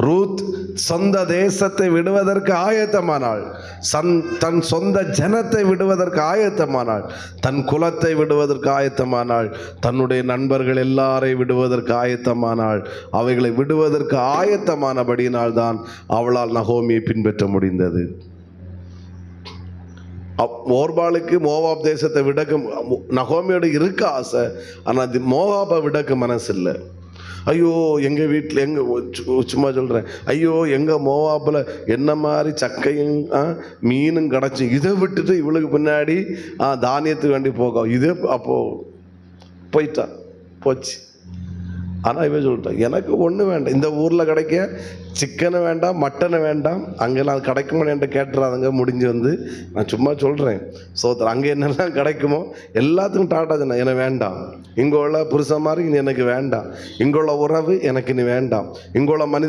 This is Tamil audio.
ரூத் சொந்த தேசத்தை விடுவதற்கு ஆயத்தமானாள். தன் சொந்த ஜனத்தை விடுவதற்கு ஆயத்தமானாள். தன் குலத்தை விடுவதற்கு ஆயத்தமானாள். தன்னுடைய நண்பர்கள் எல்லாரை விடுவதற்கு ஆயத்தமானாள். அவைகளை விடுவதற்கு ஆயத்தமானபடியினால் தான் அவளால் நகோமியை பின்பற்ற முடிந்தது. ஓர்பாளுக்கு மோவாப் தேசத்தை விடக்க நகோமியோட இருக்க ஆசை, ஆனால் அது மோவாபை விடக்க மனசு இல்லை. ஐயோ எங்கள் வீட்டில் சும்மா சொல்கிறேன், ஐயோ எங்கள் மோவாப்பில் என்ன மாதிரி சக்கையும் மீனும் கிடச்சி, இதை விட்டுட்டு இவளுக்கு பின்னாடி தானியத்துக்கு வேண்டி போக இதே அப்போது போயிட்டா போச்சு. ஆனால் இவன் சொல்லிட்டான், எனக்கு ஒன்று வேண்டாம், இந்த ஊரில் கிடைக்க சிக்கனை வேண்டாம், மட்டனை வேண்டாம், அங்கெல்லாம் கிடைக்குமோ என்கிட்ட கேட்டுறாதுங்க. முடிஞ்சு வந்து நான் சும்மா சொல்கிறேன் சோத்திரம், அங்கே என்னெல்லாம் கிடைக்குமோ எல்லாத்துக்கும் டாட்டா சொன்னேன், எனக்கு வேண்டாம். இங்கே உள்ள புருஷன் மாதிரி எனக்கு வேண்டாம், இங்கே உள்ள உறவு எனக்கு நீ வேண்டாம், இங்கே உள்ள மனித